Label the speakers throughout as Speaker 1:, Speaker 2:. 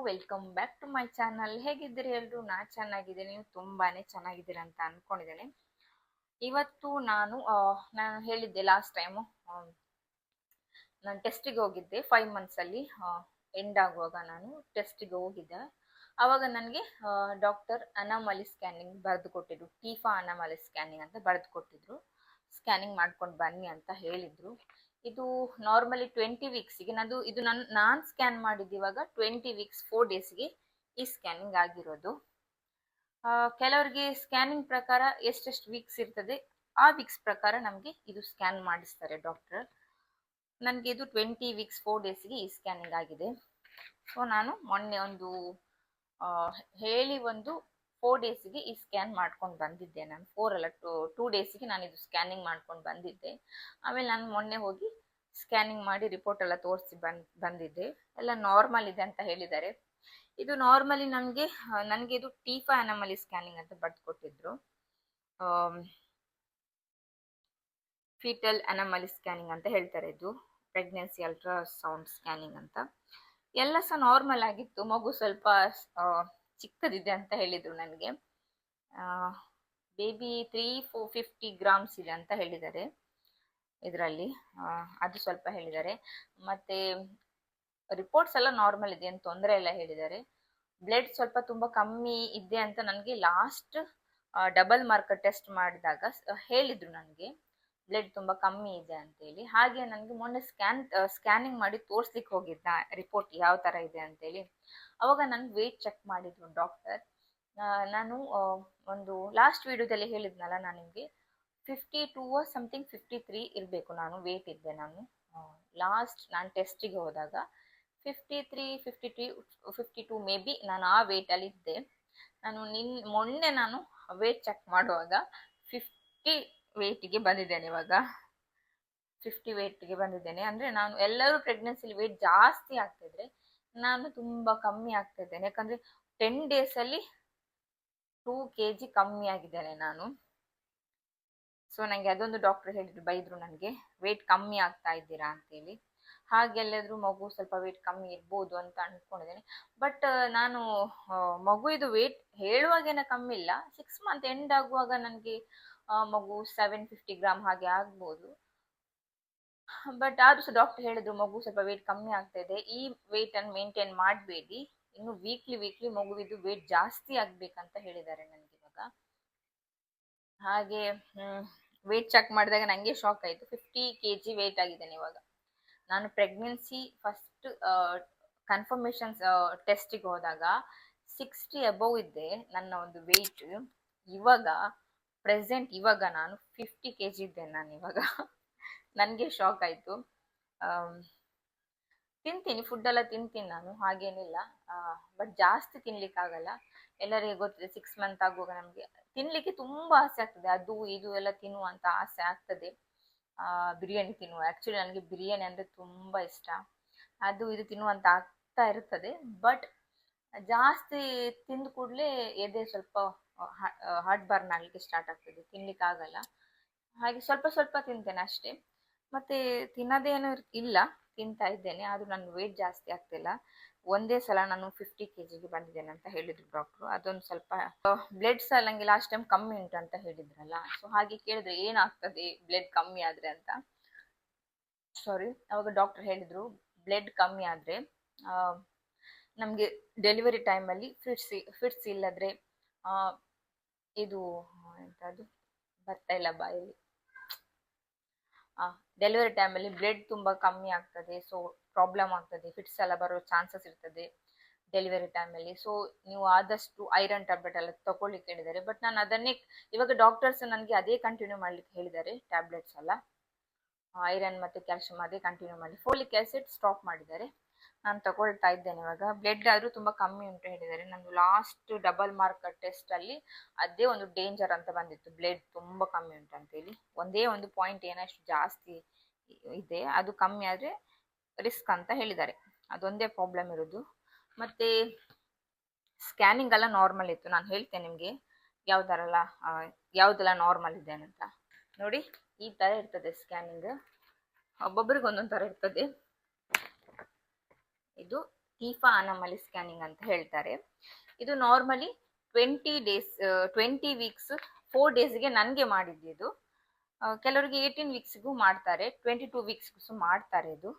Speaker 1: Welcome back to my channel. ಹೇಗಿದ್ದೀರಿ ಎಲ್ರು? ನಾನು ಚೆನ್ನಾಗಿದ್ದೀನಿ, ನೀವು ತುಂಬಾನೇ ಚೆನ್ನಾಗಿದ್ದೀರ ಅಂತ ಅನ್ಕೊಂಡಿದ್ದೇನೆ. ಇವತ್ತು ನಾನು ಹೇಳಿದ್ದೆ ಲಾಸ್ಟ್ ಟೈಮು, ನಾನು ಟೆಸ್ಟಿಗೆ ಹೋಗಿದ್ದೆ 5 months ಅಲ್ಲಿ ಎಂಡ್ ಆಗುವಾಗ ನಾನು ಟೆಸ್ಟಿಗೆ ಹೋಗಿದ್ದೆ. ಆವಾಗ ನನಗೆ ಡಾಕ್ಟರ್ ಅನಾಮಲಿ ಸ್ಕ್ಯಾನಿಂಗ್ ಬರೆದು ಕೊಟ್ಟಿದ್ರು. ಟೀಫಾ ಅನಾಮಲಿ ಸ್ಕ್ಯಾನಿಂಗ್ ಅಂತ ಬರೆದು ಕೊಟ್ಟಿದ್ರು. ಸ್ಕ್ಯಾನಿಂಗ್ ಮಾಡ್ಕೊಂಡು ಬನ್ನಿ ಅಂತ ಹೇಳಿದ್ರು. ಇದು ನಾರ್ಮಲಿ 20 ವೀಕ್ಸ್ಗೆ ನಾನು ಸ್ಕ್ಯಾನ್ ಮಾಡಿದ್ದು ಇವಾಗ 20 ವೀಕ್ಸ್ 4 ಡೇಸ್ಗೆ ಈ ಸ್ಕ್ಯಾನಿಂಗ್ ಆಗಿರೋದು. ಕೆಲವರಿಗೆ ಸ್ಕ್ಯಾನಿಂಗ್ ಪ್ರಕಾರ ಎಷ್ಟೆಷ್ಟು ವೀಕ್ಸ್ ಇರ್ತದೆ ಆ ವೀಕ್ಸ್ ಪ್ರಕಾರ ನಮಗೆ ಇದು ಸ್ಕ್ಯಾನ್ ಮಾಡಿಸ್ತಾರೆ ಡಾಕ್ಟರ್. ನನಗೆ ಇದು 20 ವೀಕ್ಸ್ 4 ಡೇಸ್ಗೆ ಈ ಸ್ಕ್ಯಾನಿಂಗ್ ಆಗಿದೆ. ಸೊ ನಾನು ಮೊನ್ನೆ ಹೇಳಿ 4 ಡೇಸ್ಗೆ ಈ ಸ್ಕ್ಯಾನ್ ಮಾಡ್ಕೊಂಡು ಬಂದಿದ್ದೆ. ನಾನು 4 ಅಲ್ಲ 2 ಡೇಸ್ಗೆ ನಾನು ಇದು ಸ್ಕ್ಯಾನಿಂಗ್ ಮಾಡ್ಕೊಂಡು ಬಂದಿದ್ದೆ. ಆಮೇಲೆ ನಾನು ಮೊನ್ನೆ ಹೋಗಿ ಸ್ಕ್ಯಾನಿಂಗ್ ಮಾಡಿ ರಿಪೋರ್ಟ್ ಎಲ್ಲ ತೋರಿಸಿ ಬಂದಿದ್ದೆ. ಎಲ್ಲ ನಾರ್ಮಲ್ ಇದೆ ಅಂತ ಹೇಳಿದ್ದಾರೆ. ಇದು ನಾರ್ಮಲಿ ನನಗೆ ಇದು ಟೀಫಾ ಅನಾಮಲಿ ಸ್ಕ್ಯಾನಿಂಗ್ ಅಂತ ಬರೆದು ಕೊಟ್ಟಿದ್ರು. ಫೀಟಲ್ ಅನಾಮಲಿ ಸ್ಕ್ಯಾನಿಂಗ್ ಅಂತ ಹೇಳ್ತಾರೆ. ಇದು ಪ್ರೆಗ್ನೆನ್ಸಿ ಅಲ್ಟ್ರಾಸೌಂಡ್ ಸ್ಕ್ಯಾನಿಂಗ್ ಅಂತ. ಎಲ್ಲ ಸಹ ನಾರ್ಮಲ್ ಆಗಿತ್ತು. ಮಗು ಸ್ವಲ್ಪ ಚಿಕ್ಕದಿದೆ ಅಂತ ಹೇಳಿದ್ರು ನನಗೆ. ಬೇಬಿ 350 ಗ್ರಾಮ್ಸ್ ಇದೆ ಅಂತ ಹೇಳಿದ್ದಾರೆ ಇದರಲ್ಲಿ. ಅದು ಸ್ವಲ್ಪ ಹೇಳಿದ್ದಾರೆ. ಮತ್ತೆ ರಿಪೋರ್ಟ್ಸ್ ಎಲ್ಲ ನಾರ್ಮಲ್ ಇದೆ, ಏನು ತೊಂದರೆ ಇಲ್ಲ ಹೇಳಿದ್ದಾರೆ. ಬ್ಲಡ್ ಸ್ವಲ್ಪ ತುಂಬ ಕಮ್ಮಿ ಇದೆ ಅಂತ ನನಗೆ ಲಾಸ್ಟ್ ಡಬಲ್ ಮಾರ್ಕರ್ ಟೆಸ್ಟ್ ಮಾಡಿದಾಗ ಹೇಳಿದ್ರು. ನನಗೆ ಬ್ಲಡ್ ತುಂಬ ಕಮ್ಮಿ ಇದೆ ಅಂತೇಳಿ. ಹಾಗೆ ನನಗೆ ಮೊನ್ನೆ ಸ್ಕ್ಯಾನಿಂಗ್ ಮಾಡಿ ತೋರಿಸ್ಲಿಕ್ಕೆ ಹೋಗಿದ್ದ ರಿಪೋರ್ಟ್ ಯಾವ ಥರ ಇದೆ ಅಂತೇಳಿ. ಅವಾಗ ನಾನು ವೇಟ್ ಚೆಕ್ ಮಾಡಿದ್ರು ಡಾಕ್ಟರ್. ನಾನು ಒಂದು ಲಾಸ್ಟ್ ವಿಡಿಯೋದಲ್ಲಿ ಹೇಳಿದ್ನಲ್ಲ ನಾನು ನಿಮಗೆ 52 ಸಮಥಿಂಗ್ 53 ಇರಬೇಕು ನಾನು ವೇಟ್ ಇದ್ದೆ. ನಾನು ಟೆಸ್ಟಿಗೆ ಹೋದಾಗ 53 52 ಮೇ ಬಿ ನಾನು ಆ ವೇಟಲ್ಲಿ ಇದ್ದೆ. ಮೊನ್ನೆ ನಾನು ವೇಟ್ ಚೆಕ್ ಮಾಡುವಾಗ 50 ವೇಟಿಗೆ ಬಂದಿದ್ದೇನೆ. ಇವಾಗ 50 ವೇಟ್ಗೆ ಬಂದಿದ್ದೇನೆ. ಅಂದರೆ ನಾನು ಎಲ್ಲರೂ ಪ್ರೆಗ್ನೆನ್ಸಿಲಿ ವೇಟ್ ಜಾಸ್ತಿ ಆಗ್ತಿದ್ರೆ ನಾನು ತುಂಬ ಕಮ್ಮಿ ಆಗ್ತಿದ್ದೇನೆ. ಯಾಕಂದರೆ 10 ಡೇಸಲ್ಲಿ 2 kg ಕಮ್ಮಿ ಆಗಿದ್ದೇನೆ ನಾನು. ಸೊ ನನಗೆ ಅದೊಂದು ಡಾಕ್ಟರ್ ಹೇಳಿದ್ರು, ಬೈದ್ರು ನನಗೆ, ವೇಟ್ ಕಮ್ಮಿ ಆಗ್ತಾ ಇದ್ದೀರಾ ಅಂತೇಳಿ. ಹಾಗೆಲ್ಲಾದ್ರೂ ಮಗು ಸ್ವಲ್ಪ ವೇಟ್ ಕಮ್ಮಿ ಇರ್ಬೋದು ಅಂತ ಅಂದ್ಕೊಂಡಿದ್ದೇನೆ. ಬಟ್ ನಾನು ಮಗು ಇದು ವೇಟ್ ಹೇಳುವಾಗೇನ ಕಮ್ಮಿ ಇಲ್ಲ. 6 month ಎಂಡ್ ಆಗುವಾಗ ನನಗೆ ಮಗು 750 ಗ್ರಾಮ್ ಹಾಗೆ ಆಗ್ಬೋದು. ಬಟ್ ಆದ್ರೂ ಸಹ ಡಾಕ್ಟರ್ ಹೇಳಿದ್ರು ಮಗು ಸ್ವಲ್ಪ ವೇಟ್ ಕಮ್ಮಿ ಆಗ್ತಾ ಇದೆ, ಈ ವೇಟ್ ಅನ್ನು ಮೇಂಟೈನ್ ಮಾಡಬೇಡಿ, ಇನ್ನು ವೀಕ್ಲಿ ಮಗುವಿದು ವೇಟ್ ಜಾಸ್ತಿ ಆಗ್ಬೇಕಂತ ಹೇಳಿದ್ದಾರೆ ನನಗೆ ಇವಾಗ. ಹಾಗೆ ವೇಟ್ ಚೆಕ್ ಮಾಡಿದಾಗ ನನಗೆ ಶಾಕ್ ಆಯಿತು. 50 kg ವೇಟ್ ಆಗಿದ್ದೇನೆ ಇವಾಗ. ನಾನು ಪ್ರೆಗ್ನೆನ್ಸಿ ಫಸ್ಟ್ ಕನ್ಫರ್ಮೇಷನ್ಸ್ ಟೆಸ್ಟಿಗೆ ಹೋದಾಗ 60 ಅಬೌವ್ ಇದ್ದೆ ನನ್ನ ಒಂದು ವೇಟ್. ಇವಾಗ ನಾನು 50 kg ಇದ್ದೇನೆ ನಾನು ಇವಾಗ. ನನಗೆ ಶಾಕ್ ಆಯಿತು. ತಿಂತೀನಿ, ಫುಡ್ ಎಲ್ಲ ತಿಂತೀನಿ ನಾನು, ಹಾಗೇನಿಲ್ಲ. ಬಟ್ ಜಾಸ್ತಿ ತಿನ್ಲಿಕ್ಕಾಗಲ್ಲ. ಎಲ್ಲರಿಗೆ ಗೊತ್ತಿದೆ 6 month ಆಗುವಾಗ ನಮಗೆ ತಿನ್ಲಿಕ್ಕೆ ತುಂಬಾ ಆಸೆ ಆಗ್ತದೆ. ಅದು ಇದು ಎಲ್ಲ ತಿನ್ನುವಂತ ಆಸೆ ಆಗ್ತದೆ. ಬಿರಿಯಾನಿ ತಿನ್ನುವ, ಆ್ಯಕ್ಚುಲಿ ನನಗೆ ಬಿರಿಯಾನಿ ಅಂದರೆ ತುಂಬ ಇಷ್ಟ. ಅದು ಇದು ತಿನ್ನುವಂತ ಆಗ್ತಾ ಇರ್ತದೆ. ಬಟ್ ಜಾಸ್ತಿ ತಿಂದ ಕೂಡಲೇ ಎದೆ ಸ್ವಲ್ಪ ಹಾರ್ಟ್ ಬರ್ನ್ ಆಗಲಿಕ್ಕೆ ಸ್ಟಾರ್ಟ್ ಆಗ್ತದೆ, ತಿನ್ಲಿಕ್ಕಾಗಲ್ಲ. ಹಾಗೆ ಸ್ವಲ್ಪ ತಿಂತೇನೆ ಅಷ್ಟೇ. ಮತ್ತೆ ತಿನ್ನೋದೇನು ಇಲ್ಲ, ತಿಂತಾ ಇದ್ದೇನೆ. ಆದರೂ ನನ್ನ ವೇಟ್ ಜಾಸ್ತಿ ಆಗ್ತಿಲ್ಲ. ಒಂದೇ ಸಲ ನಾನು 50 kgಗೆ ಬಂದಿದ್ದೇನೆ ಅಂತ ಹೇಳಿದ್ರು ಡಾಕ್ಟ್ರು. ಅದೊಂದು ಸ್ವಲ್ಪ ಬ್ಲಡ್ ಸಹ ನನಗೆ ಲಾಸ್ಟ್ ಟೈಮ್ ಕಮ್ಮಿ ಉಂಟು ಅಂತ ಹೇಳಿದ್ರಲ್ಲ. ಸೊ ಹಾಗೆ ಕೇಳಿದ್ರೆ ಏನಾಗ್ತದೆ ಬ್ಲಡ್ ಕಮ್ಮಿ ಆದ್ರೆ ಅಂತ. ಅವಾಗ ಡಾಕ್ಟರ್ ಹೇಳಿದ್ರು ಬ್ಲಡ್ ಕಮ್ಮಿ ಆದ್ರೆ ನಮಗೆ ಡೆಲಿವರಿ ಟೈಮಲ್ಲಿ ಫಿಟ್ಸ್ ಇಲ್ಲದ್ರೆ ಇದು ಎಂಥದ್ದು ಬರ್ತಾ ಇಲ್ಲ ಬಾಯಲ್ಲಿ, ಡೆಲಿವರಿ ಟೈಮಲ್ಲಿ ಬ್ಲಡ್ ತುಂಬ ಕಮ್ಮಿ ಆಗ್ತದೆ. ಸೊ ಪ್ರಾಬ್ಲಮ್ ಆಗ್ತದೆ, ಫಿಟ್ಸ್ ಎಲ್ಲ ಬರೋ ಚಾನ್ಸಸ್ ಇರ್ತದೆ ಡೆಲಿವರಿ ಟೈಮಲ್ಲಿ. ಸೊ ನೀವು ಆದಷ್ಟು ಐರನ್ ಟ್ಯಾಬ್ಲೆಟ್ ಎಲ್ಲ ತಗೊಳ್ಳಿಕ್ಕೆ ಹೇಳಿದ್ದಾರೆ. ಬಟ್ ನಾನು ಅದನ್ನೇ ಇವಾಗ ಡಾಕ್ಟರ್ಸ್ ನನಗೆ ಅದೇ ಕಂಟಿನ್ಯೂ ಮಾಡ್ಲಿಕ್ಕೆ ಹೇಳಿದ್ದಾರೆ. ಟ್ಯಾಬ್ಲೆಟ್ಸ್ ಎಲ್ಲ ಐರನ್ ಮತ್ತು ಕ್ಯಾಲ್ಸಿಯಂ ಅದೇ ಕಂಟಿನ್ಯೂ ಮಾಡಿ, ಫೋಲಿಕ್ ಆಸಿಡ್ ಸ್ಟಾಪ್ ಮಾಡಿದ್ದಾರೆ. ನಾನು ತಗೊಳ್ತಾ ಇದ್ದೇನೆ ಇವಾಗ. ಬ್ಲಡ್ ಆದರೂ ತುಂಬ ಕಮ್ಮಿ ಉಂಟು ಹೇಳಿದ್ದಾರೆ. ನಾನು ಲಾಸ್ಟ್ ಡಬಲ್ ಮಾರ್ಕರ್ ಟೆಸ್ಟಲ್ಲಿ ಅದೇ ಒಂದು ಡೇಂಜರ್ ಅಂತ ಬಂದಿತ್ತು, ಬ್ಲಡ್ ತುಂಬ ಕಮ್ಮಿ ಉಂಟು ಅಂತೇಳಿ. ಒಂದೇ ಒಂದು ಪಾಯಿಂಟ್ ಏನಷ್ಟು ಜಾಸ್ತಿ ಇದೆ, ಅದು ಕಮ್ಮಿ ಆದರೆ ರಿಸ್ಕ್ ಅಂತ ಹೇಳಿದ್ದಾರೆ. ಅದೊಂದೇ ಪ್ರಾಬ್ಲಮ್ ಇರೋದು. ಮತ್ತು ಸ್ಕ್ಯಾನಿಂಗ್ ಎಲ್ಲ ನಾರ್ಮಲ್ ಇತ್ತು. ನಾನು ಹೇಳ್ತೇನೆ ನಿಮಗೆ ಯಾವುದೆಲ್ಲ ನಾರ್ಮಲ್ ಇದೆ ಅಂತ. ನೋಡಿ, ಈ ಥರ ಇರ್ತದೆ ಸ್ಕ್ಯಾನಿಂಗ್. ಒಬ್ಬೊಬ್ಬರಿಗೆ ಒಂದೊಂದು ಥರ ಇರ್ತದೆ. ಇದು ಟೀಫಾ ಅನಾಮಲಿ ಸ್ಕ್ಯಾನಿಂಗ್ ಅಂತ ಹೇಳ್ತಾರೆ. ಇದು ನಾರ್ಮಲಿ 20 ವೀಕ್ಸ್ 4 ಡೇಸ್ಗೆ ನನಗೆ ಮಾಡಿದ್ದು ಇದು. ಕೆಲವರಿಗೆ 18 ವೀಕ್ಸ್ಗೂ ಮಾಡ್ತಾರೆ, 22 ವೀಕ್ಸ್ಗೂ ಮಾಡ್ತಾರೆ. ಇದು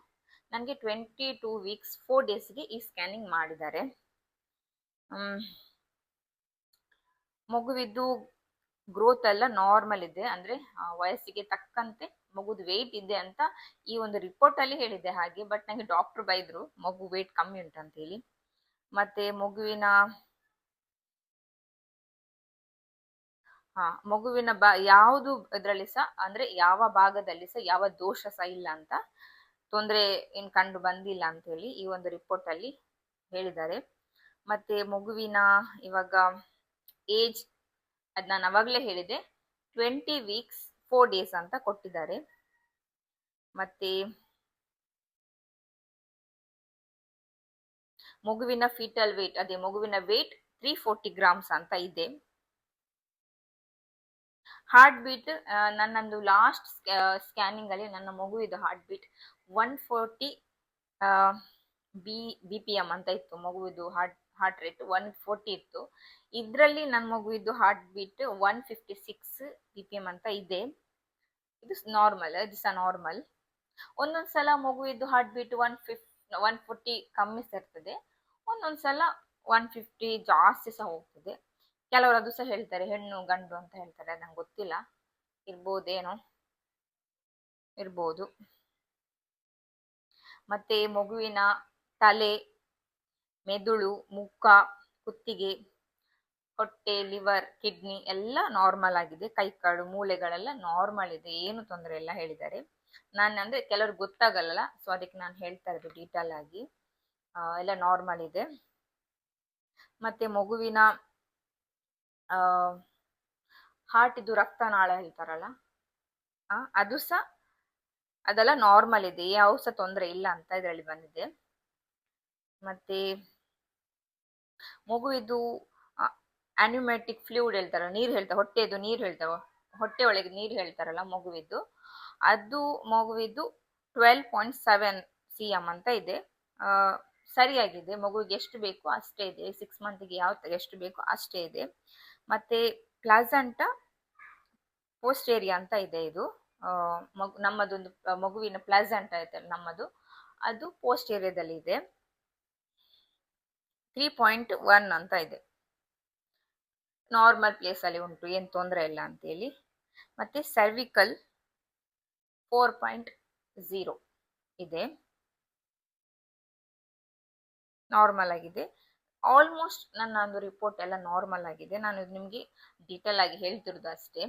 Speaker 1: ನನಗೆ 22 ವೀಕ್ಸ್ 4 ಡೇಸ್ಗೆ ಈ ಸ್ಕ್ಯಾನಿಂಗ್ ಮಾಡಿದ್ದಾರೆ. ಮಗುವಿದ್ದು ಗ್ರೋತ್ ಎಲ್ಲ ನಾರ್ಮಲ್ ಇದೆ, ಅಂದ್ರೆ ವಯಸ್ಸಿಗೆ ತಕ್ಕಂತೆ ಮಗುದು ವೆಯ್ಟ್ ಇದೆ ಅಂತ ಈ ಒಂದು ರಿಪೋರ್ಟ್ ಅಲ್ಲಿ ಹೇಳಿದೆ ಹಾಗೆ. ಬಟ್ ನಂಗೆ ಡಾಕ್ಟರ್ ಬೈದ್ರು ಮಗು ವೆಯ್ಟ್ ಕಮ್ಮಿ ಉಂಟು ಅಂತ ಹೇಳಿ. ಮತ್ತೆ ಮಗುವಿನ ಯಾವುದು ಇದರಲ್ಲಿ ಸಹ, ಅಂದ್ರೆ ಯಾವ ಭಾಗದಲ್ಲಿ ಸಹ ಯಾವ ದೋಷ ಸಹ ಇಲ್ಲ ಅಂತ, ತೊಂದರೆ ಏನ್ ಕಂಡು ಬಂದಿಲ್ಲ ಅಂತ ಹೇಳಿ ಈ ಒಂದು ರಿಪೋರ್ಟ್ ಅಲ್ಲಿ ಹೇಳಿದ್ದಾರೆ. ಮತ್ತೆ ಮಗುವಿನ ಇವಾಗ ಏಜ್ ಅದ್ ನಾನು ಅವಾಗಲೇ ಹೇಳಿದೆ 20 ವೀಕ್ಸ್ 4 ಡೇಸ್ ಅಂತ ಕೊಟ್ಟಿದ್ದಾರೆ. ಮತ್ತೆ ಮಗುವಿನ ಫೀಟಲ್ ವೇಟ್, ಅದೇ ಮಗುವಿನ ವೇಟ್ 340 ಗ್ರಾಮ್ಸ್ ಅಂತ ಇದೆ. ಹಾರ್ಟ್ ಬೀಟ್ ನನ್ನೊಂದು ಲಾಸ್ಟ್ ಸ್ಕ್ಯಾನಿಂಗ್ ಅಲ್ಲಿ ನನ್ನ ಮಗುವಿದು ಹಾರ್ಟ್ ಬೀಟ್ 140 BPM ಅಂತ ಇತ್ತು. ಮಗುವಿದು ಹಾರ್ಟ್ ರೇಟ್ 140 ಇತ್ತು. ಇದ್ರಲ್ಲಿ ನನ್ನ ಮಗುವಿದ್ದು ಹಾರ್ಟ್ ಬೀಟ್ 156 BPM ಅಂತ ಇದೆ. ಇದು ನಾರ್ಮಲ್, ಇದು ಸಹ ನಾರ್ಮಲ್. ಒಂದೊಂದ್ಸಲ ಮಗುವಿದ್ದು ಹಾರ್ಟ್ ಬೀಟ್ 140 ಕಮ್ಮಿ ಇರ್ತದೆ, ಒಂದೊಂದ್ಸಲ 150 ಜಾಸ್ತಿ ಸಹ ಹೋಗ್ತದೆ. ಕೆಲವರು ಅದು ಸಹ ಹೇಳ್ತಾರೆ ಹೆಣ್ಣು ಗಂಡು ಅಂತ ಹೇಳ್ತಾರೆ, ಅದು ನಂಗೆ ಗೊತ್ತಿಲ್ಲ, ಇರ್ಬೋದು. ಮತ್ತೆ ಮಗುವಿನ ತಲೆ, ಮೆದುಳು, ಮುಖ, ಕುತ್ತಿಗೆ, ಹೊಟ್ಟೆ, ಲಿವರ್, ಕಿಡ್ನಿ ಎಲ್ಲ ನಾರ್ಮಲ್ ಆಗಿದೆ. ಕೈಕಾಲು ಮೂಳೆಗಳೆಲ್ಲ ನಾರ್ಮಲ್ ಇದೆ, ಏನು ತೊಂದರೆ ಇಲ್ಲ ಹೇಳಿದ್ದಾರೆ. ನಾನು ಅಂದ್ರೆ ಕೆಲವ್ರಿಗೆ ಗೊತ್ತಾಗಲ್ಲ, ಸೊ ಅದಕ್ಕೆ ನಾನು ಹೇಳ್ತಾ ಇರೋದು ಡೀಟೇಲ್ ಆಗಿ. ಎಲ್ಲ ನಾರ್ಮಲ್ ಇದೆ. ಮತ್ತೆ ಮಗುವಿನ ಹಾರ್ಟ್ ಇದು ರಕ್ತನಾಳ ಹೇಳ್ತಾರಲ್ಲ, ಅದು ಸಹ ಅದೆಲ್ಲ ನಾರ್ಮಲ್ ಇದೆ, ಯಾವ ಸಹ ತೊಂದರೆ ಇಲ್ಲ ಅಂತ ಇದರಲ್ಲಿ ಬಂದಿದೆ. ಮತ್ತೆ ಮಗುವಿದು ಅನ್ಯೂಮ್ಯಾಟಿಕ್ ಫ್ಲೂಯಿಡ್ ಹೇಳ್ತಾರ, ನೀರು ಹೇಳ್ತಾರೆ, ಹೊಟ್ಟೆದು ನೀರು ಹೇಳ್ತಾವ, ಹೊಟ್ಟೆ ಒಳಗೆ ನೀರು ಹೇಳ್ತಾರಲ್ಲ ಮಗುವಿದ್ದು, ಅದು ಮಗುವಿದ್ದು 12.7 cm ಅಂತ ಇದೆ. ಸರಿಯಾಗಿದೆ, ಮಗುವಿಗೆ ಎಷ್ಟು ಬೇಕು ಅಷ್ಟೇ ಇದೆ. 6 ಮಂತ್ಗೆ ಎಷ್ಟು ಬೇಕು ಅಷ್ಟೇ ಇದೆ. ಮತ್ತೆ ಪ್ಲಾಸೆಂಟಾ ಪೋಸ್ಟೇರಿಯಾ ಅಂತ ಇದೆ. ಇದು ನಮ್ಮದೊಂದು ಮಗುವಿನ ಪ್ಲಾಸೆಂಟಾ ಐತಲ್ಲ ನಮ್ಮದು, ಅದು ಪೋಸ್ಟೇರಿಯಾದಲ್ಲಿ ಇದೆ. 3.1 ಅಂತ ಇದೆ, ನಾರ್ಮಲ್ ಪ್ಲೇಸ್ ಅಲ್ಲಿ ಉಂಟು, ಏನು ತೊಂದರೆ ಇಲ್ಲ ಅಂತೇಳಿ. ಮತ್ತೆ ಸರ್ವಿಕಲ್ 4.0 ಇದೆ, ನಾರ್ಮಲ್ ಆಗಿದೆ. ಆಲ್ಮೋಸ್ಟ್ ನನ್ನ ಒಂದು ರಿಪೋರ್ಟ್ ಎಲ್ಲ ನಾರ್ಮಲ್ ಆಗಿದೆ. ನಾನು ನಿಮಗೆ ಡೀಟೇಲ್ ಆಗಿ ಹೇಳ್ತಿರೋದು ಅಷ್ಟೇ,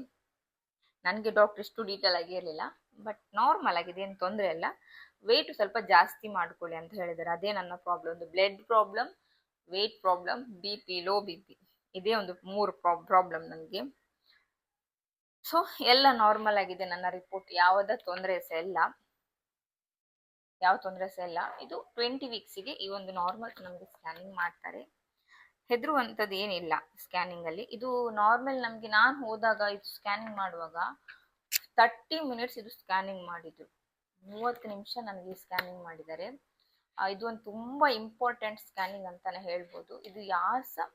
Speaker 1: ನನಗೆ ಡಾಕ್ಟರ್ ಇಷ್ಟು ಡೀಟೇಲ್ ಆಗಿ ಇರಲಿಲ್ಲ. ಬಟ್ ನಾರ್ಮಲ್ ಆಗಿದೆ, ಏನು ತೊಂದರೆ ಇಲ್ಲ. ವೆಯ್ಟ್ ಸ್ವಲ್ಪ ಜಾಸ್ತಿ ಮಾಡ್ಕೊಳ್ಳಿ ಅಂತ ಹೇಳಿದ್ದಾರೆ, ಅದೇ ನನ್ನ ಪ್ರಾಬ್ಲಮ್. ಒಂದು blood problem, weight problem, BP, low BP, ಇದೇ ಒಂದು 3 ಪ್ರಾಬ್ಲಮ್ ನನಗೆ. ಸೊ ಎಲ್ಲ ನಾರ್ಮಲ್ ಆಗಿದೆ ನನ್ನ ರಿಪೋರ್ಟ್, ಯಾವ ತೊಂದರೆ ಸಹ ಇಲ್ಲ. ಇದು 20 ವೀಕ್ಸಿಗೆ ಈ ಒಂದು ನಾರ್ಮಲ್ ನಮಗೆ ಸ್ಕ್ಯಾನಿಂಗ್ ಮಾಡ್ತಾರೆ. ಹೆದರುವಂಥದ್ದು ಏನಿಲ್ಲ ಸ್ಕ್ಯಾನಿಂಗ್ ಅಲ್ಲಿ. ಇದು ನಾರ್ಮಲ್ ನಮಗೆ, ನಾನು ಹೋದಾಗ ಇದು ಸ್ಕ್ಯಾನಿಂಗ್ ಮಾಡುವಾಗ 30 ಮಿನಿಟ್ಸ್ ಇದು ಸ್ಕ್ಯಾನಿಂಗ್ ಮಾಡಿದ್ರು, 30 ನಿಮಿಷ ನನಗೆ ಸ್ಕ್ಯಾನಿಂಗ್ ಮಾಡಿದ್ದಾರೆ. ಇದು ಒಂದು ತುಂಬಾ ಇಂಪಾರ್ಟೆಂಟ್ ಸ್ಕ್ಯಾನಿಂಗ್ ಅಂತಾನೆ ಹೇಳ್ಬೋದು. ಇದು ಯಾರು ಸಹ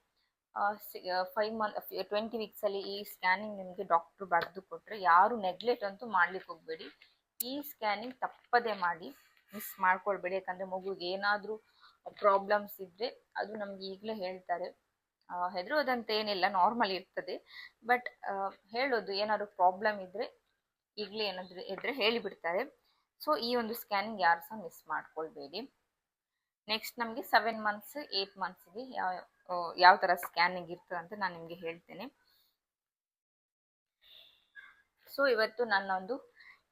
Speaker 1: 20 ವೀಕ್ಸ್ ಅಲ್ಲಿ ಈ ಸ್ಕ್ಯಾನಿಂಗ್ ನಿಮಗೆ ಡಾಕ್ಟರ್ ಬರೆದು ಕೊಟ್ರೆ ಯಾರು ನೆಗ್ಲೆಕ್ಟ್ ಅಂತೂ ಮಾಡ್ಲಿಕ್ಕೆ ಹೋಗ್ಬೇಡಿ. ಈ ಸ್ಕ್ಯಾನಿಂಗ್ ತಪ್ಪದೆ ಮಾಡಿ, ಮಿಸ್ ಮಾಡ್ಕೊಳ್ಬೇಡಿ. ಯಾಕಂದ್ರೆ ಮಗುಗೆ ಏನಾದ್ರೂ ಪ್ರಾಬ್ಲಮ್ಸ್ ಇದ್ರೆ ಅದು ನಮ್ಗೆ ಈಗಲೇ ಹೇಳ್ತಾರೆ. ಹೆದರೋದಂತ ಏನಿಲ್ಲ, ನಾರ್ಮಲ್ ಇರ್ತದೆ. ಬಟ್ ಹೇಳೋದು ಏನಾದ್ರು ಪ್ರಾಬ್ಲಮ್ ಇದ್ರೆ ಈಗಲೇ ಏನಾದ್ರು ಇದ್ರೆ ಹೇಳಿಬಿಡ್ತಾರೆ. ಸೊ ಈ ಒಂದು ಸ್ಕ್ಯಾನಿಂಗ್ ಯಾರು ಸಹ ಮಿಸ್ ಮಾಡ್ಕೊಳ್ಬೇಡಿ. ನೆಕ್ಸ್ಟ್ ನಮಗೆ 7 ಮಂತ್ಸ್ 8 ಮಂತ್ಸ್ಗೆ ಯಾವ ತರ ಸ್ಕ್ಯಾನಿಂಗ್ ಇರ್ತದೆ ಅಂತ ನಾನು ನಿಮಗೆ ಹೇಳ್ತೇನೆ. ಸೊ ಇವತ್ತು ನನ್ನ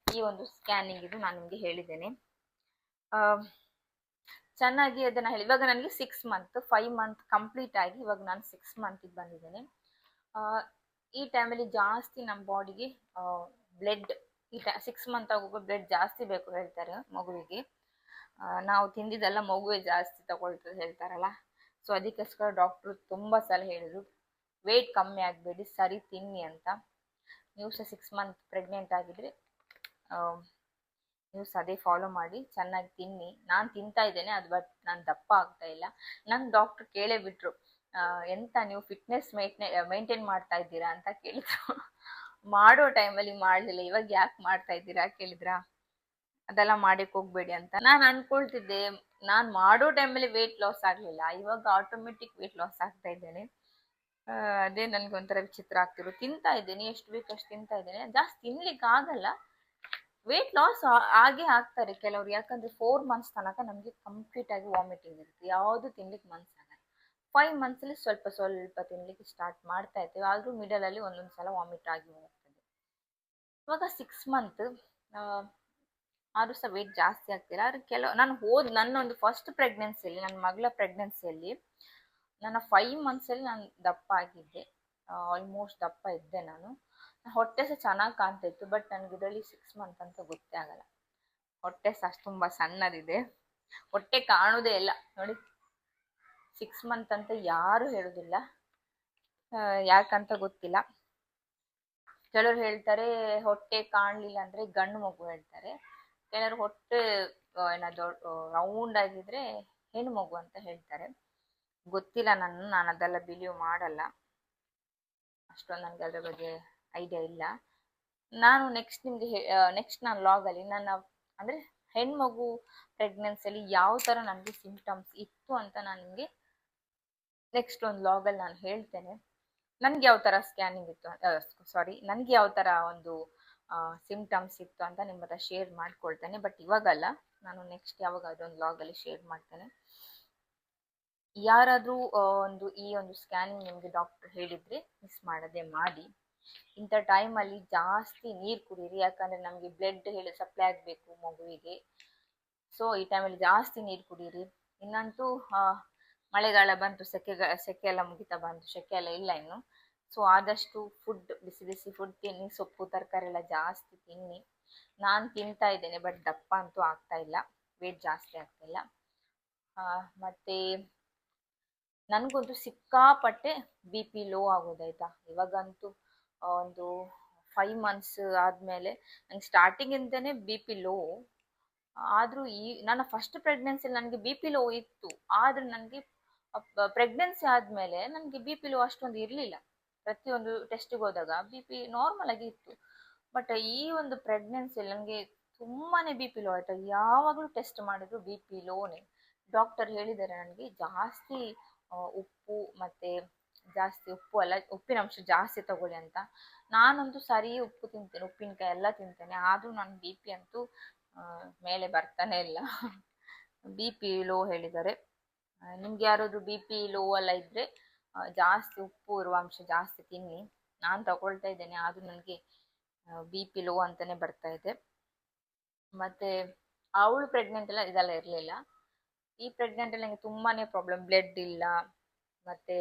Speaker 1: ಈ ಒಂದು ಸ್ಕ್ಯಾನಿಂಗ್ ಇದು ನಾನು ನಿಮಗೆ ಹೇಳಿದ್ದೇನೆ. ಚೆನ್ನಾಗಿ ಅದನ್ನ ಹೇಳಿ. ಇವಾಗ ನನಗೆ 6 ಮಂತ್ 5 ಮಂತ್ ಕಂಪ್ಲೀಟ್ ಆಗಿ ಇವಾಗ ನಾನು 6 ಮಂತಿಗೆ ಬಂದಿದ್ದೇನೆ. ಈ ಟೈಮಲ್ಲಿ ಜಾಸ್ತಿ ನಮ್ಮ ಬಾಡಿಗೆ ಬ್ಲಡ್, ಈ 6 ಮಂತ್ ಆಗುವಾಗ ಬ್ಲಡ್ ಜಾಸ್ತಿ ಬೇಕು ಹೇಳ್ತಾರೆ ಮಗುವಿಗೆ. ನಾವು ತಿಂದಿದ್ದೆಲ್ಲ ಮಗುವೆ ಜಾಸ್ತಿ ತಗೊಳ್ತದೆ ಹೇಳ್ತಾರಲ್ಲ. ಸೊ ಅದಕ್ಕೋಸ್ಕರ ಡಾಕ್ಟ್ರು ತುಂಬ ಸಲ ಹೇಳಿದ್ರು ವೆಯ್ಟ್ ಕಮ್ಮಿ ಆಗಬೇಡಿ, ಸರಿ ತಿನ್ನಿ ಅಂತ. ನೀವು ಸಹ 6 ಮಂತ್ ಪ್ರೆಗ್ನೆಂಟ್ ಆಗಿದ್ರೆ ನೀವು ಅದೇ ಫಾಲೋ ಮಾಡಿ, ಚೆನ್ನಾಗಿ ತಿನ್ನಿ. ನಾನು ತಿಂತಾ ಇದ್ದೇನೆ ಅದು, ಬಟ್ ನಾನು ದಪ್ಪ ಆಗ್ತಾ ಇಲ್ಲ. ನನ್ನ ಡಾಕ್ಟರ್ ಕೇಳೇ ಬಿಟ್ರು, ಎಂತ ನೀವು ಫಿಟ್ನೆಸ್ ಮೇಂಟೈನ್ ಮಾಡ್ತಾ ಇದ್ದೀರಾ ಅಂತ ಕೇಳಿದ್ರು. ಮಾಡೋ ಟೈಮಲ್ಲಿ ಮಾಡಲಿಲ್ಲ, ಇವಾಗ ಯಾಕೆ ಮಾಡ್ತಾ ಇದ್ದೀರಾ ಕೇಳಿದ್ರಾ. ಅದೆಲ್ಲ ಮಾಡಕ್ಕೆ ಹೋಗ್ಬೇಡಿ ಅಂತ ನಾನು ಅನ್ಕೊಳ್ತಿದ್ದೆ. ನಾನು ಮಾಡೋ ಟೈಮಲ್ಲಿ ವೇಟ್ ಲಾಸ್ ಆಗಲಿಲ್ಲ, ಇವಾಗ ಆಟೋಮೆಟಿಕ್ ವೇಟ್ ಲಾಸ್ ಆಗ್ತಾ ಇದ್ದೇನೆ. ಅದೇ ನನ್ಗೊಂಥರ ವಿಚಿತ್ರ ಆಗ್ತಿರೋ. ತಿಂತಾ ಇದ್ದೇನೆ, ಎಷ್ಟು ಬೇಕು ಅಷ್ಟು ತಿಂತಾ ಇದ್ದೇನೆ, ಜಾಸ್ತಿ ತಿನ್ಲಿಕ್ಕೆ ಆಗಲ್ಲ. ವೇಟ್ ಲಾಸ್ ಆಗೇ ಆಗ್ತಾರೆ ಕೆಲವರು, ಯಾಕಂದ್ರೆ 4 ಮಂತ್ಸ್ ತನಕ ನಮಗೆ ಕಂಪ್ಲೀಟ್ ಆಗಿ ವಾಮಿಟಿಂಗ್ ಇರುತ್ತೆ, ಯಾವುದು ತಿನ್ಲಿಕ್ಕೆ ಮನ್ಸಾಗಲ್ಲ. 5 ಮಂತ್ಸಲ್ಲಿ ಸ್ವಲ್ಪ ಸ್ವಲ್ಪ ತಿನ್ಲಿಕ್ಕೆ ಸ್ಟಾರ್ಟ್ ಮಾಡ್ತಾ ಇರ್ತೇವೆ, ಆದ್ರೂ ಮಿಡಲ್ ಅಲ್ಲಿ ಒಂದೊಂದು ಸಲ ವಾಮಿಟ್ ಆಗಿ ಹೋಗ್ತದೆ. ಇವಾಗ 6 ಮಂತ್ ಆದ್ರೂ ಸಹ ವೇಟ್ ಜಾಸ್ತಿ ಆಗ್ತಿಲ್ಲ. ಆದ್ರೆ ನನ್ನ ಒಂದು ಫಸ್ಟ್ ಪ್ರೆಗ್ನೆನ್ಸಿಯಲ್ಲಿ, ನನ್ನ ಮಗಳ ಪ್ರೆಗ್ನೆನ್ಸಿಯಲ್ಲಿ ನನ್ನ 5 ಮಂತ್ಸಲ್ಲಿ ನಾನು ದಪ್ಪ ಆಗಿದ್ದೆ, ಆಲ್ಮೋಸ್ಟ್ ದಪ್ಪ ಇದ್ದೆ ನಾನು. ಹೊಟ್ಟೆ ಸಹ ಚೆನ್ನಾಗಿ ಕಾಣ್ತಾ ಇತ್ತು, ಬಟ್ ನನಗೆ ಇದರಲ್ಲಿ 6 ಮಂತ್ ಅಂತ ಗೊತ್ತೇ ಆಗಲ್ಲ. ಹೊಟ್ಟೆ ಸಹ ತುಂಬಾ ಸಣ್ಣದಿದೆ, ಹೊಟ್ಟೆ ಕಾಣುವುದೇ ಇಲ್ಲ ನೋಡಿ. 6 ಮಂತ್ ಅಂತ ಯಾರು ಹೇಳುದಿಲ್ಲ, ಯಾಕಂತ ಗೊತ್ತಿಲ್ಲ. ಕೆಲವರು ಹೇಳ್ತಾರೆ ಹೊಟ್ಟೆ ಕಾಣ್ಲಿಲ್ಲ ಅಂದ್ರೆ ಗಂಡು ಮಗು ಹೇಳ್ತಾರೆ, ಕೆಲವರು ಹೊಟ್ಟೆ ಏನಾದ್ರು ರೌಂಡ್ ಆಗಿದ್ರೆ ಹೆಣ್ಣು ಮಗು ಅಂತ ಹೇಳ್ತಾರೆ. ಗೊತ್ತಿಲ್ಲ, ನಾನು ಅದೆಲ್ಲ ಬಿಲೀವ್ ಮಾಡಲ್ಲ, ಅಷ್ಟೊಂದು ನನಗೆ ಅದ್ರ ಬಗ್ಗೆ ಐಡಿಯಾ ಇಲ್ಲ. ನಾನು ನೆಕ್ಸ್ಟ್ ನಾನು ಲಾಗಲ್ಲಿ ನನ್ನ ಅಂದ್ರೆ ಹೆಣ್ಮಗು ಪ್ರೆಗ್ನೆನ್ಸಿಯಲ್ಲಿ ಯಾವ ತರ ನನಗೆ ಸಿಂಪ್ಟಮ್ಸ್ ಇತ್ತು ಅಂತ ನಾನು ನಿಮಗೆ ನೆಕ್ಸ್ಟ್ ಒಂದು ಲಾಗಲ್ಲಿ ನಾನು ಹೇಳ್ತೇನೆ. ನನ್ಗೆ ಯಾವ ತರ ಸ್ಕ್ಯಾನಿಂಗ್ ಇತ್ತು, ನನ್ಗೆ ಯಾವ ತರ ಒಂದು ಸಿಂಪ್ಟಮ್ಸ್ ಇತ್ತು ಅಂತ ನಿಮ್ಮ ಹತ್ರ ಶೇರ್ ಮಾಡ್ಕೊಳ್ತೇನೆ. ಬಟ್ ಇವಾಗಲ್ಲ, ನಾನು ನೆಕ್ಸ್ಟ್ ಯಾವಾಗ ಅದೊಂದು ಲಾಗಲ್ಲಿ ಶೇರ್ ಮಾಡ್ತೇನೆ. ಯಾರಾದ್ರೂ ಈ ಒಂದು ಸ್ಕ್ಯಾನಿಂಗ್ ನಿಮ್ಗೆ ಡಾಕ್ಟರ್ ಹೇಳಿದ್ರೆ ಮಿಸ್ ಮಾಡದೆ ಮಾಡಿ. ಇಂಥ ಟೈಮಲ್ಲಿ ಜಾಸ್ತಿ ನೀರು ಕುಡೀರಿ, ಯಾಕಂದ್ರೆ ನಮಗೆ ಬ್ಲಡ್ ಸಪ್ಲೈ ಆಗಬೇಕು ಮಗುವಿಗೆ. ಸೊ ಈ ಟೈಮಲ್ಲಿ ಜಾಸ್ತಿ ನೀರು ಕುಡೀರಿ. ಇನ್ನಂತೂ ಮಳೆಗಾಲ ಬಂತು, ಸೆಕೆ ಎಲ್ಲ ಮುಗಿತಾ ಬಂತು, ಸೆಕೆ ಎಲ್ಲ ಇಲ್ಲ ಇನ್ನು. ಸೊ ಆದಷ್ಟು ಫುಡ್, ಬಿಸಿ ಬಿಸಿ ಫುಡ್ ತಿನ್ನಿ, ಸೊಪ್ಪು ತರಕಾರಿ ಎಲ್ಲ ಜಾಸ್ತಿ ತಿನ್ನಿ. ನಾನು ತಿಂತಾ ಇದ್ದೇನೆ, ಬಟ್ ದಪ್ಪ ಅಂತೂ ಆಗ್ತಾ ಇಲ್ಲ, ವೇಟ್ ಜಾಸ್ತಿ ಆಗ್ತಾ ಇಲ್ಲ. ಮತ್ತೆ ನನಗಂತೂ ಸಿಕ್ಕಾಪಟ್ಟೆ BP ಲೋ ಆಗೋದಾಯ್ತಾ. ಇವಾಗಂತೂ ಒಂದು 5 ಮಂತ್ಸ್ ಆದ್ಮೇಲೆ ನಂಗೆ ಸ್ಟಾರ್ಟಿಂಗ್ ಇಂದನೇ BP ಲೋ. ಆದ್ರೂ ನನ್ನ ಫಸ್ಟ್ ಪ್ರೆಗ್ನೆನ್ಸಿ ನನಗೆ BP ಲೋ ಇತ್ತು, ಆದ್ರೆ ನನಗೆ ಪ್ರೆಗ್ನೆನ್ಸಿ ಆದ್ಮೇಲೆ ನನಗೆ BP ಲೋ ಅಷ್ಟೊಂದು ಇರ್ಲಿಲ್ಲ. ಪ್ರತಿಯೊಂದು ಟೆಸ್ಟಿಗೆ ಹೋದಾಗ BP ನಾರ್ಮಲ್ ಆಗಿ ಇತ್ತು. ಬಟ್ ಈ ಒಂದು ಪ್ರೆಗ್ನೆನ್ಸಿಯಲ್ಲಿ ನನಗೆ ತುಂಬಾನೇ BP ಲೋ ಆಯ್ತು. ಯಾವಾಗಲೂ ಟೆಸ್ಟ್ ಮಾಡಿದ್ರು BP ಲೋನೇ. ಡಾಕ್ಟರ್ ಹೇಳಿದ್ದಾರೆ ನನಗೆ ಜಾಸ್ತಿ ಉಪ್ಪು, ಮತ್ತೆ ಜಾಸ್ತಿ ಉಪ್ಪು ಅಲ್ಲ, ಉಪ್ಪಿನಂಶ ಜಾಸ್ತಿ ತಗೊಳ್ಳಿ ಅಂತ. ನಾನಂತೂ ಸರಿ ಉಪ್ಪು ತಿಂತೇನೆ, ಉಪ್ಪಿನಕಾಯಿ ಎಲ್ಲ ತಿಂತೇನೆ, ಆದ್ರೂ ನನ್ನ BP ಅಂತೂ ಮೇಲೆ ಬರ್ತಾನೆ ಇಲ್ಲ. BP ಲೋ ಹೇಳಿದ್ದಾರೆ. ನಿಮ್ಗೆ ಯಾರಾದ್ರೂ BP ಲೋ ಎಲ್ಲ ಇದ್ರೆ ಜಾಸ್ತಿ ಉಪ್ಪು ಇರುವ ಅಂಶ ಜಾಸ್ತಿ ತಿನ್ನಿ. ನಾನು ತಗೊಳ್ತಾ ಇದ್ದೇನೆ, ಆದ್ರೂ ನನಗೆ BP ಲೋ ಅಂತಾನೆ ಬರ್ತಾ ಇದೆ. ಮತ್ತೆ ಅವಳು ಪ್ರೆಗ್ನೆಂಟ್ ಎಲ್ಲ ಇದೆಲ್ಲ ಇರಲಿಲ್ಲ. ಈ ಪ್ರೆಗ್ನೆಂಟ್ ಅಲ್ಲಿ ನಂಗೆ ತುಂಬಾನೇ ಪ್ರಾಬ್ಲಮ್, ಬ್ಲಡ್ ಇಲ್ಲ, ಮತ್ತೆ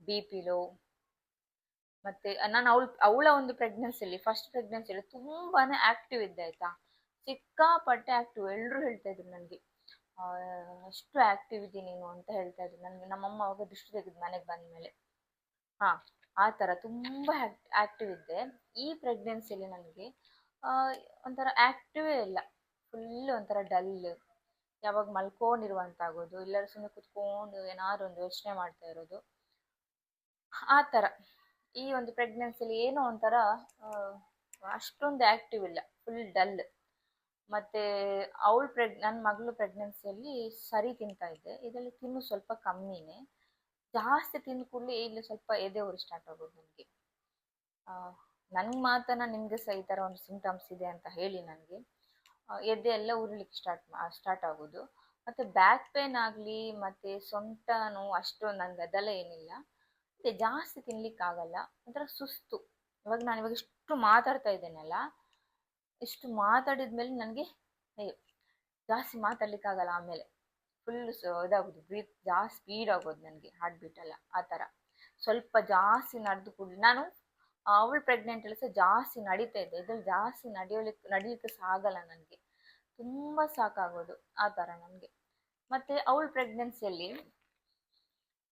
Speaker 1: BP ಲೋ. ಮತ್ತೆ ನಾನು ಅವಳ ಒಂದು ಪ್ರೆಗ್ನೆನ್ಸಿಯಲ್ಲಿ, ಫಸ್ಟ್ ಪ್ರೆಗ್ನೆನ್ಸಿಯಲ್ಲಿ ತುಂಬಾನೇ ಆಕ್ಟಿವ್ ಇದ್ದೆ ಆಯ್ತಾ, ಸಿಕ್ಕಾಪಟ್ಟೆ ಆಕ್ಟಿವ್. ಎಲ್ರು ಹೇಳ್ತಾ ಇದ್ರು ನನಗೆ, ಅಷ್ಟು ಆಕ್ಟಿವ್ ಇದ್ದೀನಿ ನೀನು ಅಂತ ಹೇಳ್ತಾ ಇದ್ರು ನನಗೆ. ನಮ್ಮಮ್ಮ ಅವಾಗ ದೃಷ್ಟಿ ತೆಗೆದು ಮನೆಗೆ ಬಂದ್ಮೇಲೆ. ಆ ತರ ತುಂಬಾ ಆಕ್ಟಿವ್ ಇದ್ದೆ. ಈ ಪ್ರೆಗ್ನೆನ್ಸಿಯಲ್ಲಿ ನನಗೆ ಒಂಥರ ಆಕ್ಟಿವೇ ಇಲ್ಲ, ಫುಲ್ ಒಂಥರ ಡಲ್, ಯಾವಾಗ ಮಲ್ಕೊಂಡಿರುವಂತಾಗೋದು, ಎಲ್ಲರೂ ಸುಮ್ಮನೆ ಕುತ್ಕೊಂಡು ಏನಾದ್ರು ಒಂದು ಯೋಚನೆ ಮಾಡ್ತಾ ಇರೋದು, ಆ ತರ. ಈ ಒಂದು ಪ್ರೆಗ್ನೆನ್ಸಿಯಲ್ಲಿ ಏನೋ ಒಂಥರ ಅಷ್ಟೊಂದು ಆಕ್ಟಿವ್ ಇಲ್ಲ, ಫುಲ್ ಡಲ್. ಮತ್ತೆ ನನ್ನ ಮಗಳು ಪ್ರೆಗ್ನೆನ್ಸಿಯಲ್ಲಿ ಸರಿ ತಿಂತಾ ಇದ್ದೆ, ಇದರಲ್ಲಿ ತಿನ್ನು ಸ್ವಲ್ಪ ಕಮ್ಮಿನೇ. ಜಾಸ್ತಿ ತಿಂದ ಕೂಡಲೇ ಇಲ್ಲಿ ಸ್ವಲ್ಪ ಎದೆ ಉರಿ ಸ್ಟಾರ್ಟ್ ಆಗೋದು ನನಗೆ. ನನ್ಗೆ ಮಾತನ ನಿಮ್ಗೆ ಸಹ ಈ ತರ ಒಂದು ಸಿಂಪ್ಟಮ್ಸ್ ಇದೆ ಅಂತ ಹೇಳಿ ನನಗೆ ಎದೆ ಎಲ್ಲ ಉರಿಲಿಕ್ಕೆ ಸ್ಟಾರ್ಟ್ ಆಗೋದು. ಮತ್ತೆ ಬ್ಯಾಕ್ ಪೇನ್ ಆಗ್ಲಿ, ಮತ್ತೆ ಸೊಂಟ ನೋವು ಅಷ್ಟೊಂದು ನನಗೆ ಅದೆಲ್ಲ ಏನಿಲ್ಲ. ಮತ್ತೆ ಜಾಸ್ತಿ ತಿನ್ಲಿಕ್ಕೆ ಆಗಲ್ಲ, ಒಂಥರ ಸುಸ್ತು. ನಾನಿವಾಗ ಇಷ್ಟು ಮಾತಾಡ್ತಾ ಇದ್ದೇನಲ್ಲ, ಇಷ್ಟು ಮಾತಾಡಿದ್ಮೇಲೆ ನನಗೆ ಜಾಸ್ತಿ ಮಾತಾಡ್ಲಿಕ್ಕೆ ಆಗಲ್ಲ. ಆಮೇಲೆ ಫುಲ್ ಇದಾಗೋದು, ಬ್ರೀತ್ ಜಾಸ್ತಿ ಸ್ಪೀಡ್ ಆಗೋದು ನನಗೆ, ಹಾರ್ಟ್ ಬೀಟ್ ಎಲ್ಲ ಆ ಥರ. ಸ್ವಲ್ಪ ಜಾಸ್ತಿ ನಡೆದು ಕೂಡಲೇ ನಾನು ಅವಳು ಪ್ರೆಗ್ನೆಂಟ್ ಅಲ್ಲಿ ಸಹ ಜಾಸ್ತಿ ನಡೀತಾ ಇದ್ದೆ, ಇದ್ರಲ್ಲಿ ಜಾಸ್ತಿ ನಡಿಲಿಕ್ಕೆ ಸಹ ಆಗಲ್ಲ ನನಗೆ, ತುಂಬಾ ಸಾಕಾಗೋದು ಆ ಥರ ನನಗೆ. ಮತ್ತೆ ಅವಳು ಪ್ರೆಗ್ನೆನ್ಸಿಯಲ್ಲಿ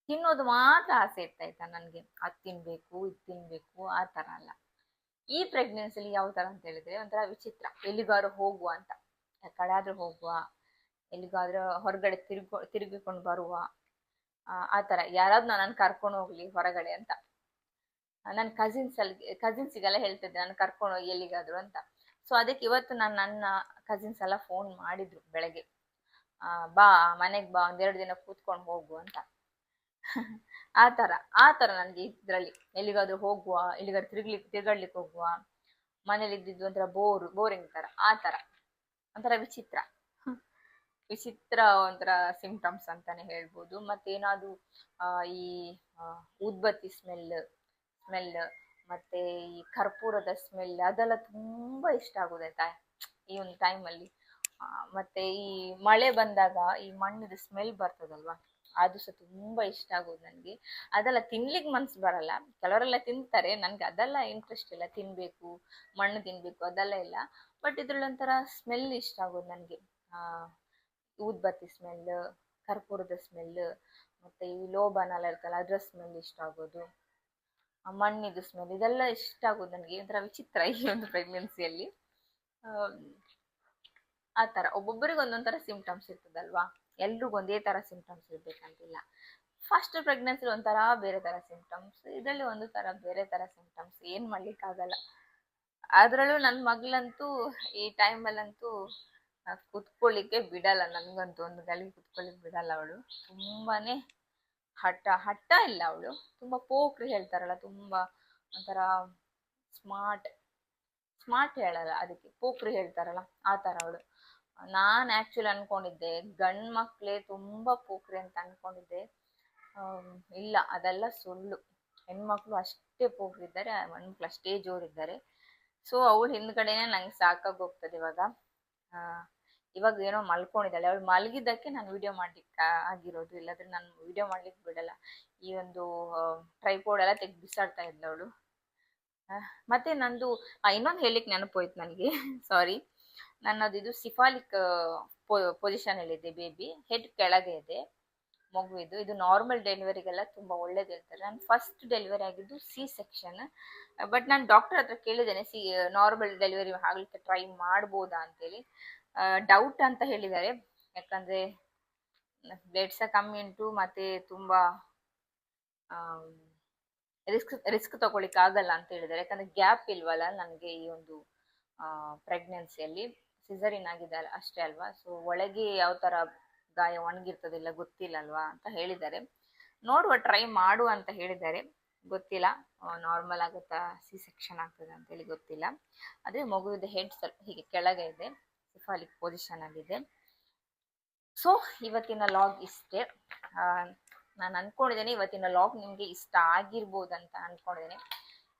Speaker 1: ತಿನ್ನೋದು ಮಾತ್ರ ಆಸೆ ಇರ್ತಾಯ್ತಾ ನನಗೆ, ಅದು ತಿನ್ಬೇಕು ಇದು ತಿನ್ಬೇಕು ಆ ಥರ ಅಲ್ಲ. ಈ ಪ್ರೆಗ್ನೆನ್ಸಿಯಲ್ಲಿ ಯಾವ ಥರ ಅಂತ ಹೇಳಿದ್ರೆ ಒಂಥರ ವಿಚಿತ್ರ, ಎಲ್ಲಿಗಾರು ಹೋಗುವ ಅಂತ. ಕಡೆ ಆದ್ರೂ ಹೋಗುವ, ಎಲ್ಲಿಗಾದ್ರೂ ಹೊರಗಡೆ ತಿರುಗಿಕೊಂಡು ಬರುವ, ಆ ಥರ ಯಾರಾದ್ರೂ ನಾನು ಕರ್ಕೊಂಡು ಹೋಗ್ಲಿ ಹೊರಗಡೆ ಅಂತ. ನನ್ನ ಕಸಿನ್ಸಿಗೆಲ್ಲ ಹೇಳ್ತಿದ್ದೆ ನಾನು ಕರ್ಕೊಂಡು ಹೋಗಿ ಎಲ್ಲಿಗಾದ್ರು ಅಂತ. ಸೊ ಅದಕ್ಕೆ ಇವತ್ತು ನನ್ನ ಕಸಿನ್ಸ್ ಎಲ್ಲ ಫೋನ್ ಮಾಡಿದ್ರು ಬೆಳಗ್ಗೆ, ಬಾ ಮನೆಗೆ ಬಾ, 1-2 ದಿನ ಕೂತ್ಕೊಂಡು ಹೋಗು ಅಂತ. ಆ ಥರ ನನಗೆ ಇದರಲ್ಲಿ ಎಲ್ಲಿಗಾದ್ರೂ ಹೋಗುವ, ಎಲ್ಲಿಗಾದ್ರೂ ತಿರ್ಗಾಡ್ಲಿಕ್ಕೆ ಹೋಗುವ, ಮನೇಲಿ ಇದ್ದಿದ್ದು ಒಂಥರ ಬೋರಿಂಗ್ ಥರ, ಆ ಥರ ಒಂಥರ ವಿಚಿತ್ರ ಒಂಥರ ಸಿಂಪ್ಟಮ್ಸ್ ಅಂತಾನೆ ಹೇಳ್ಬೋದು. ಮತ್ತೇನಾದ್ರು ಈ ಊದ್ಬತ್ತಿ ಸ್ಮೆಲ್ ಮತ್ತೆ ಈ ಕರ್ಪೂರದ ಸ್ಮೆಲ್ ಅದೆಲ್ಲ ತುಂಬಾ ಇಷ್ಟ ಆಗುದಾಯ್ತಾ ಈ ಒಂದು ಟೈಮಲ್ಲಿ. ಮತ್ತೆ ಈ ಮಳೆ ಬಂದಾಗ ಈ ಮಣ್ಣಿದ ಸ್ಮೆಲ್ ಬರ್ತದಲ್ವಾ, ಅದು ಸಹ ತುಂಬಾ ಇಷ್ಟ ಆಗೋದು ನನಗೆ. ಅದೆಲ್ಲ ತಿನ್ಲಿಕ್ಕೆ ಮನ್ಸು ಬರಲ್ಲ, ಕೆಲವರೆಲ್ಲ ತಿಂತಾರೆ, ನನ್ಗೆ ಅದೆಲ್ಲ ಇಂಟ್ರೆಸ್ಟ್ ಇಲ್ಲ, ತಿನ್ಬೇಕು ಮಣ್ಣು ತಿನ್ಬೇಕು ಅದೆಲ್ಲ ಇಲ್ಲ. ಬಟ್ ಇದ್ರಲ್ಲಿ ಒಂಥರ ಸ್ಮೆಲ್ ಇಷ್ಟ ಆಗೋದು ನನಗೆ. ಊದ್ಬತ್ತಿ ಸ್ಮೆಲ್, ಕರ್ಪೂರದ ಸ್ಮೆಲ್, ಮತ್ತೆ ಈ ಲೋಬಾನ ಎಲ್ಲ ಇರ್ತಲ್ಲ ಅದ್ರ ಸ್ಮೆಲ್ ಇಷ್ಟ ಆಗೋದು, ಮಣ್ಣಿದು ಸ್ಮೆಲ್, ಇದೆಲ್ಲ ಇಷ್ಟ ಆಗೋದು ನನಗೆ. ಒಂಥರ ವಿಚಿತ್ರ ಈ ಒಂದು ಪ್ರೆಗ್ನೆನ್ಸಿಯಲ್ಲಿ. ಆ ಥರ ಒಬ್ಬೊಬ್ಬರಿಗೆ ಒಂದೊಂಥರ ಸಿಂಪ್ಟಮ್ಸ್ ಇರ್ತದಲ್ವಾ, ಎಲ್ರಿಗೂ ಒಂದೇ ಥರ ಸಿಂಪ್ಟಮ್ಸ್ ಇರ್ಬೇಕಂತಿಲ್ಲ. ಫಸ್ಟ್ ಪ್ರೆಗ್ನೆನ್ಸಿ ಒಂಥರ ಬೇರೆ ಥರ ಸಿಂಪ್ಟಮ್ಸ್, ಇದರಲ್ಲಿ ಒಂದು ಥರ ಬೇರೆ ಥರ ಸಿಂಪ್ಟಮ್ಸ್, ಏನು ಮಾಡ್ಲಿಕ್ಕಾಗಲ್ಲ. ಅದರಲ್ಲೂ ನನ್ನ ಮಗಳಂತೂ ಈ ಟೈಮಲ್ಲಂತೂ ಕುತ್ಕೊಳ್ಳಿಕ್ಕೆ ಬಿಡಲ್ಲ, ನನಗಂತೂ ಒಂದು ಗಳಿಗೆ ಕುತ್ಕೊಳ್ಳಿಕ್ಕೆ ಬಿಡಲ್ಲ. ಅವಳು ತುಂಬಾನೇ ಹಠ ಇಲ್ಲ, ಅವಳು ತುಂಬಾ ಪೋಖ್ರಿ ಹೇಳ್ತಾರಲ್ಲ, ತುಂಬಾ ಒಂಥರ ಸ್ಮಾರ್ಟ್ ಹೇಳಲ್ಲ, ಅದಕ್ಕೆ ಪೋಖ್ರಿ ಹೇಳ್ತಾರಲ್ಲ ಆ ಥರ ಅವಳು. ನಾನು ಆ್ಯಕ್ಚುಲಿ ಅನ್ಕೊಂಡಿದ್ದೆ ಗಂಡು ಮಕ್ಕಳೇ ತುಂಬಾ ಪೋಖ್ರಿ ಅಂತ ಅನ್ಕೊಂಡಿದ್ದೆ. ಇಲ್ಲ, ಅದೆಲ್ಲ ಸುಳ್ಳು. ಹೆಣ್ಮಕ್ಳು ಅಷ್ಟೇ ಪೋಖ್ರಿದ್ದಾರೆ, ಹೆಣ್ಮಕ್ಳು ಅಷ್ಟೇ ಜೋರಿದ್ದಾರೆ. ಸೊ ಅವಳು ಹಿಂದ್ಗಡೆನೆ ನಂಗೆ ಸಾಕಾಗಿ ಹೋಗ್ತದೆ ಇವಾಗ ಏನೋ ಮಲ್ಕೊಂಡಿದ್ದಾಳೆ. ಅವಳು ಮಲಗಿದ್ದಕ್ಕೆ ನಾನು ವಿಡಿಯೋ ಮಾಡ್ಲಿಕ್ಕೆ ಆಗಿರೋದು, ಇಲ್ಲಾಂದ್ರೆ ನಾನು ವಿಡಿಯೋ ಮಾಡ್ಲಿಕ್ಕೆ ಬಿಡಲ್ಲ. ಈ ಒಂದು ಟ್ರೈಪೋಡ್ ಎಲ್ಲ ತೆಗ್ದು ಬಿಸಾಡ್ತಾ ಇದ್ಲು ಅವಳು. ಮತ್ತೆ ನಂದು ಇನ್ನೊಂದು ಹೇಳಿಕ್ ನೆನಪೋಯ್ತು ನನಗೆ, ಸಾರಿ. ನನ್ನದು ಇದು ಸಿಫಾಲಿಕ್ ಪೊಸಿಷನ್ ಅಲ್ಲಿದೆ ಬೇಬಿ, ಹೆಡ್ ಕೆಳಗೆ ಇದೆ ಮಗುವಿದು. ಇದು ನಾರ್ಮಲ್ ಡೆಲಿವರಿಗೆಲ್ಲ ತುಂಬಾ ಒಳ್ಳೇದು ಹೇಳ್ತಾರೆ. ನಾನು ಫಸ್ಟ್ ಡೆಲಿವರಿ ಆಗಿದ್ದು C-ಸೆಕ್ಷನ್. ಬಟ್ ನಾನು ಡಾಕ್ಟರ್ ಹತ್ರ ಕೇಳಿದ್ದೇನೆ, ನಾರ್ಮಲ್ ಡೆಲಿವರಿ ಆಗ್ಲಿಕ್ಕೆ ಟ್ರೈ ಮಾಡ್ಬೋದಾ ಅಂತೇಳಿ. ಡೌಟ್ ಅಂತ ಹೇಳಿದ್ದಾರೆ, ಯಾಕಂದ್ರೆ ಬ್ಲಡ್ಸ ಕಮ್ಮಿ ಉಂಟು, ಮತ್ತೆ ತುಂಬಾ ರಿಸ್ಕ್ ತಗೊಳ್ಳಿಕ್ಕೆ ಆಗಲ್ಲ ಅಂತ ಹೇಳಿದ್ದಾರೆ. ಯಾಕಂದ್ರೆ ಗ್ಯಾಪ್ ಇಲ್ವಲ್ಲ ನನಗೆ ಈ ಒಂದು ಪ್ರೆಗ್ನೆನ್ಸಿಯಲ್ಲಿ, ಸಿಸರಿನ್ ಆಗಿದೆ ಅಷ್ಟೇ ಅಲ್ವಾ. ಸೊ ಒಳಗೆ ಯಾವ ತರ ಗಾಯ ಒಣಗಿರ್ತದಿಲ್ಲ ಗೊತ್ತಿಲ್ಲ ಅಲ್ವಾ ಅಂತ ಹೇಳಿದ್ದಾರೆ. ನೋಡುವ, ಟ್ರೈ ಮಾಡುವ ಅಂತ ಹೇಳಿದ್ದಾರೆ, ಗೊತ್ತಿಲ್ಲ ನಾರ್ಮಲ್ ಆಗುತ್ತಾ C-ಸೆಕ್ಷನ್ ಆಗ್ತದೆ ಅಂತೇಳಿ ಗೊತ್ತಿಲ್ಲ. ಅದೇ ಮಗುವಿದ ಹೆಡ್ ಸ್ವಲ್ಪ ಹೀಗೆ ಕೆಳಗೆ ಇದೆ, ಸಿಫಾಲಿಕ್ ಪೊಸಿಷನ್ ಆಗಿದೆ. ಸೊ ಇವತ್ತಿನ ಲಾಗ್ ಇಷ್ಟೇ. ನಾನು ಅನ್ಕೊಂಡಿದ್ದೇನೆ ಇವತ್ತಿನ ಲಾಗ್ ನಿಮಗೆ ಇಷ್ಟ ಆಗಿರ್ಬೋದಂತ ಅನ್ಕೊಂಡಿದ್ದೇನೆ.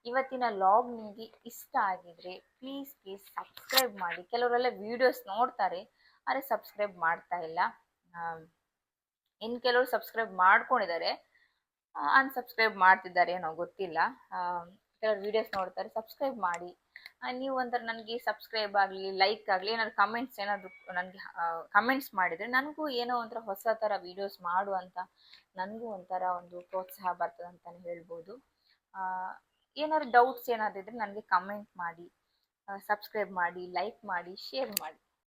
Speaker 1: ಇವತ್ತಿನ ಲಾಗ್ ನಿಮಗೆ ಇಷ್ಟ ಆಗಿದ್ರೆ ಪ್ಲೀಸ್ ಸಬ್ಸ್ಕ್ರೈಬ್ ಮಾಡಿ. ಕೆಲವರೆಲ್ಲ ವಿಡಿಯೋಸ್ ನೋಡ್ತಾರೆ, ಆದರೆ ಸಬ್ಸ್ಕ್ರೈಬ್ ಮಾಡ್ತಾ ಇಲ್ಲ. ಇನ್ನು ಕೆಲವರು ಸಬ್ಸ್ಕ್ರೈಬ್ ಮಾಡ್ಕೊಂಡಿದ್ದಾರೆ, ಅನ್ಸಬ್ಸ್ಕ್ರೈಬ್ ಮಾಡ್ತಿದ್ದಾರೆ ಏನೋ ಗೊತ್ತಿಲ್ಲ. ಕೆಲವರು ವಿಡಿಯೋಸ್ ನೋಡ್ತಾರೆ, ಸಬ್ಸ್ಕ್ರೈಬ್ ಮಾಡಿ. ನೀವು ಒಂಥರ ನನಗೆ ಸಬ್ಸ್ಕ್ರೈಬ್ ಆಗಲಿ, ಲೈಕ್ ಆಗಲಿ, ಏನಾದ್ರು ಕಮೆಂಟ್ಸ್ ಏನಾದರೂ ನನಗೆ ಕಮೆಂಟ್ಸ್ ಮಾಡಿದರೆ ನನಗೂ ಏನೋ ಒಂಥರ ಹೊಸ ಥರ ವಿಡಿಯೋಸ್ ಮಾಡುವಂಥ ನನಗೂ ಒಂಥರ ಒಂದು ಪ್ರೋತ್ಸಾಹ ಬರ್ತದೆ ಅಂತಲೇ ಹೇಳ್ಬೋದು. ಏನಾದ್ರು ಡೌಟ್ಸ್ ಏನಾದರೂ ಇದ್ದರೆ ನನಗೆ ಕಮೆಂಟ್ ಮಾಡಿ, ಸಬ್ಸ್ಕ್ರೈಬ್ ಮಾಡಿ, ಲೈಕ್ ಮಾಡಿ, ಶೇರ್ ಮಾಡಿ.